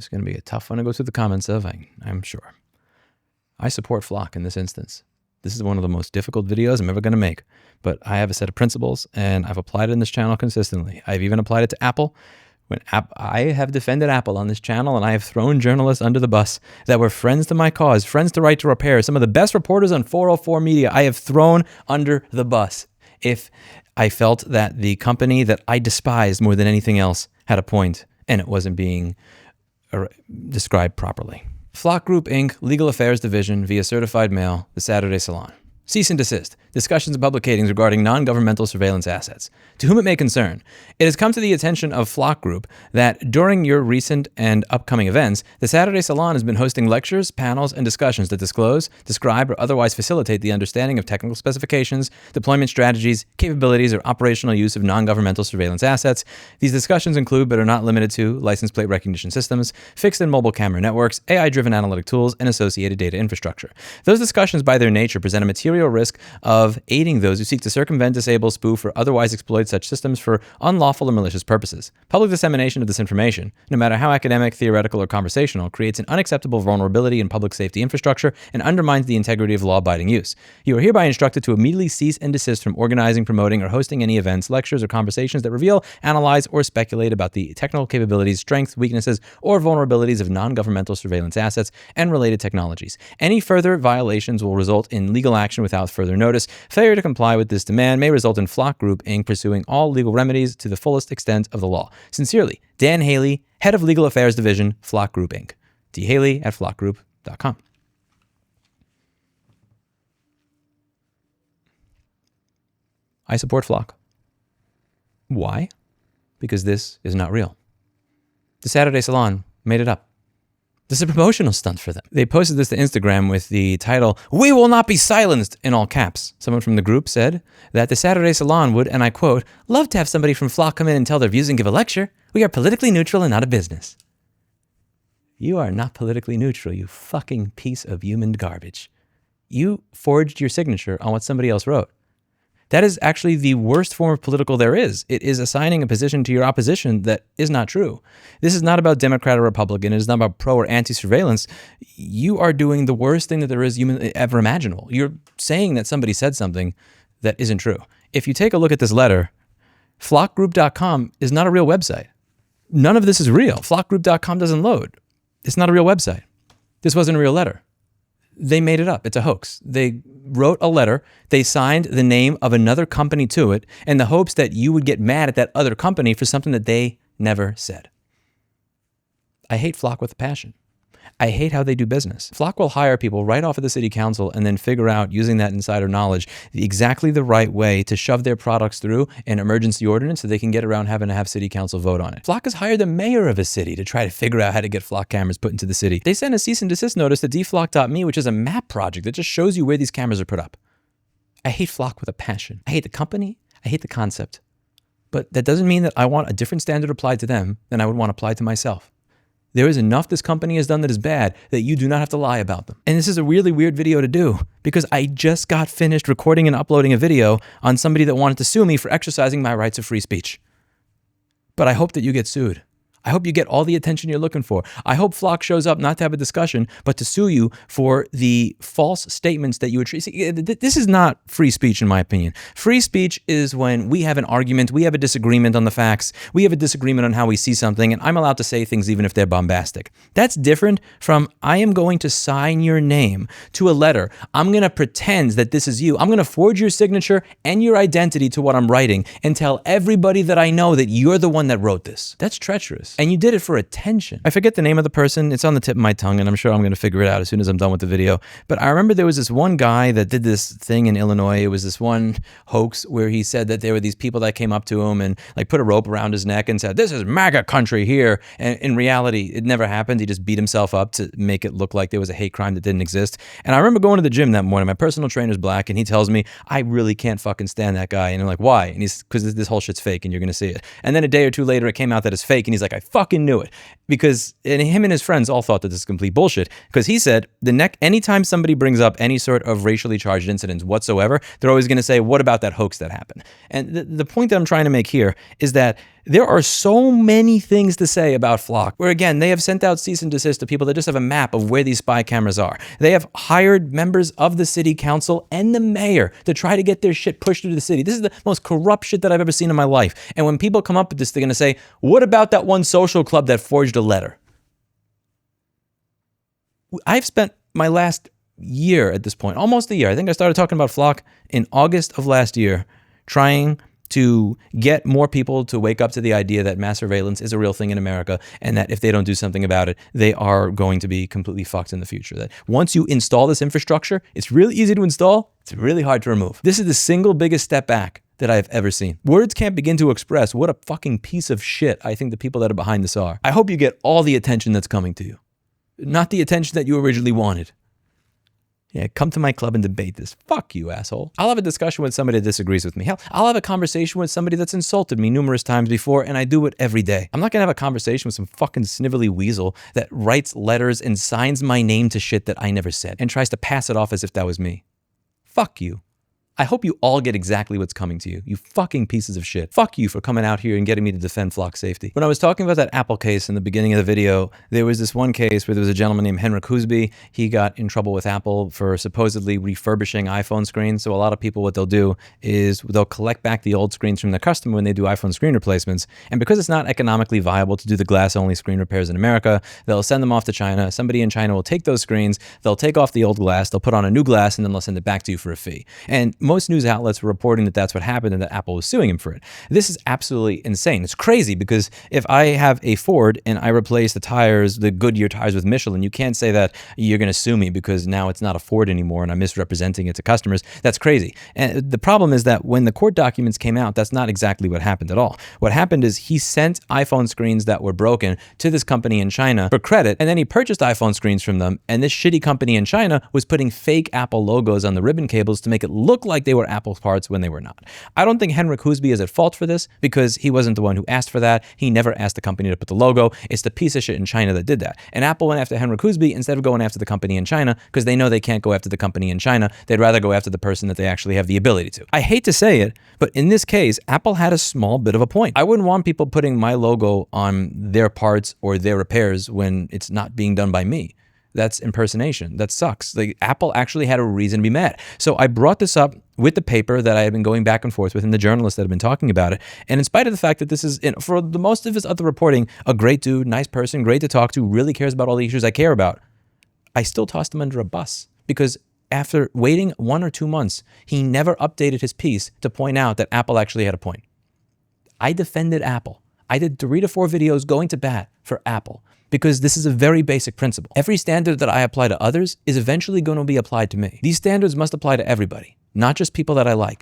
This is going to be a tough one to go through the comments of, I'm sure. I support Flock in this instance. This is one of the most difficult videos I'm ever going to make, but I have a set of principles and I've applied it in this channel consistently. I've even applied it to Apple. I have defended Apple on this channel, and I have thrown journalists under the bus that were friends to my cause, friends to Right to Repair, some of the best reporters on 404 Media. I have thrown under the bus if I felt that the company that I despised more than anything else had a point and it wasn't being described properly. Flock Group Inc., Legal Affairs Division, via certified mail, The Saturday Salon. Cease and desist. Discussions and publications regarding non-governmental surveillance assets. To whom it may concern, it has come to the attention of Flock Group that during your recent and upcoming events, the Saturday Salon has been hosting lectures, panels, and discussions that disclose, describe, or otherwise facilitate the understanding of technical specifications, deployment strategies, capabilities, or operational use of non-governmental surveillance assets. These discussions include, but are not limited to, license plate recognition systems, fixed and mobile camera networks, AI-driven analytic tools, and associated data infrastructure. Those discussions by their nature present a material risk of aiding those who seek to circumvent, disable, spoof, or otherwise exploit such systems for unlawful or malicious purposes. Public dissemination of this information, no matter how academic, theoretical, or conversational, creates an unacceptable vulnerability in public safety infrastructure and undermines the integrity of law-abiding use. You are hereby instructed to immediately cease and desist from organizing, promoting, or hosting any events, lectures, or conversations that reveal, analyze, or speculate about the technical capabilities, strengths, weaknesses, or vulnerabilities of non-governmental surveillance assets and related technologies. Any further violations will result in legal action without further notice. Failure to comply with this demand may result in Flock Group Inc. pursuing all legal remedies to the fullest extent of the law. Sincerely, Dan Haley, Head of Legal Affairs Division, Flock Group Inc. dhaley@flockgroup.com. I support Flock. Why? Because this is not real. The Saturday Salon made it up. This is a promotional stunt for them. They posted this to Instagram with the title, "We will not be silenced," in all caps. Someone from the group said that the Saturday Salon would, and I quote, "love to have somebody from Flock come in and tell their views and give a lecture. We are politically neutral and not a business." You are not politically neutral, you fucking piece of human garbage. You forged your signature on what somebody else wrote. That is actually the worst form of political there is. It is assigning a position to your opposition that is not true. This is not about Democrat or Republican. It is not about pro or anti-surveillance. You are doing the worst thing that there is ever imaginable. You're saying that somebody said something that isn't true. If you take a look at this letter, flockgroup.com is not a real website. None of this is real. Flockgroup.com doesn't load. It's not a real website. This wasn't a real letter. They made it up. It's a hoax. They wrote a letter. They signed the name of another company to it in the hopes that you would get mad at that other company for something that they never said. I hate Flock with a passion. I hate how they do business. Flock will hire people right off of the city council and then figure out, using that insider knowledge, exactly the right way to shove their products through an emergency ordinance so they can get around having to have city council vote on it. Flock has hired the mayor of a city to try to figure out how to get Flock cameras put into the city. They sent a cease and desist notice to dflock.me, which is a map project that just shows you where these cameras are put up. I hate Flock with a passion. I hate the company. I hate the concept. But that doesn't mean that I want a different standard applied to them than I would want applied to myself. There is enough this company has done that is bad that you do not have to lie about them. And this is a really weird video to do because I just got finished recording and uploading a video on somebody that wanted to sue me for exercising my rights of free speech. But I hope that you get sued. I hope you get all the attention you're looking for. I hope Flock shows up not to have a discussion, but to sue you for the false statements that you attribute. This is not free speech, in my opinion. Free speech is when we have an argument, we have a disagreement on the facts, we have a disagreement on how we see something, and I'm allowed to say things even if they're bombastic. That's different from, I am going to sign your name to a letter. I'm going to pretend that this is you. I'm going to forge your signature and your identity to what I'm writing and tell everybody that I know that you're the one that wrote this. That's treacherous. And you did it for attention. I forget the name of the person. It's on the tip of my tongue, and I'm sure I'm going to figure it out as soon as I'm done with the video. But I remember there was this one guy that did this thing in Illinois. It was this one hoax where he said that there were these people that came up to him and like put a rope around his neck and said, "This is MAGA country here." And in reality, it never happened. He just beat himself up to make it look like there was a hate crime that didn't exist. And I remember going to the gym that morning. My personal trainer's black, and he tells me, "I really can't fucking stand that guy." And I'm like, "Why?" And he's, "Because this whole shit's fake and you're going to see it." And then a day or two later, it came out that it's fake. And he's like, "I fucking knew it." Because him and his friends all thought that this is complete bullshit. Because he said, anytime somebody brings up any sort of racially charged incidents whatsoever, they're always going to say, "What about that hoax that happened?" And the point that I'm trying to make here is that There are so many things to say about Flock, where again, they have sent out cease and desist to people that just have a map of where these spy cameras are. They have hired members of the city council and the mayor to try to get their shit pushed into the city. This is the most corrupt shit that I've ever seen in my life. And when people come up with this, they're going to say, what about that one social club that forged a letter? I've spent my last year at this point, almost a year. I think I started talking about Flock in August of last year, trying to get more people to wake up to the idea that mass surveillance is a real thing in America, and that if they don't do something about it, they are going to be completely fucked in the future. That once you install this infrastructure, it's really easy to install, it's really hard to remove. This is the single biggest step back that I've ever seen. Words can't begin to express what a fucking piece of shit I think the people that are behind this are. I hope you get all the attention that's coming to you. Not the attention that you originally wanted. Yeah, come to my club and debate this. Fuck you, asshole. I'll have a discussion with somebody that disagrees with me. Hell, I'll have a conversation with somebody that's insulted me numerous times before, and I do it every day. I'm not gonna have a conversation with some fucking snivelly weasel that writes letters and signs my name to shit that I never said and tries to pass it off as if that was me. Fuck you. I hope you all get exactly what's coming to you, you fucking pieces of shit. Fuck you for coming out here and getting me to defend Flock safety. When I was talking about that Apple case in the beginning of the video, there was this one case where there was a gentleman named Henrik Husby. He got in trouble with Apple for supposedly refurbishing iPhone screens. So a lot of people, what they'll do is they'll collect back the old screens from their customer when they do iPhone screen replacements. And because it's not economically viable to do the glass-only screen repairs in America, they'll send them off to China. Somebody in China will take those screens, they'll take off the old glass, they'll put on a new glass, and then they'll send it back to you for a fee. And most news outlets were reporting that that's what happened and that Apple was suing him for it. This is absolutely insane. It's crazy because if I have a Ford and I replace the tires, the Goodyear tires with Michelin, you can't say that you're going to sue me because now it's not a Ford anymore and I'm misrepresenting it to customers. That's crazy. And the problem is that when the court documents came out, that's not exactly what happened at all. What happened is he sent iPhone screens that were broken to this company in China for credit, and then he purchased iPhone screens from them, and this shitty company in China was putting fake Apple logos on the ribbon cables to make it look like they were Apple parts when they were not. I don't think Henrik Husby is at fault for this because he wasn't the one who asked for that. He never asked the company to put the logo. It's the piece of shit in China that did that. And Apple went after Henrik Husby instead of going after the company in China because they know they can't go after the company in China. They'd rather go after the person that they actually have the ability to. I hate to say it, but in this case, Apple had a small bit of a point. I wouldn't want people putting my logo on their parts or their repairs when it's not being done by me. That's impersonation. That sucks. Like, Apple actually had a reason to be mad. So I brought this up with the paper that I had been going back and forth with and the journalists that have been talking about it. And in spite of the fact that this is, for the most of his other reporting, a great dude, nice person, great to talk to, really cares about all the issues I care about, I still tossed him under a bus because after waiting 1 or 2 months, he never updated his piece to point out that Apple actually had a point. I defended Apple. I did 3 to 4 videos going to bat for Apple, because this is a very basic principle. Every standard that I apply to others is eventually going to be applied to me. These standards must apply to everybody, not just people that I like.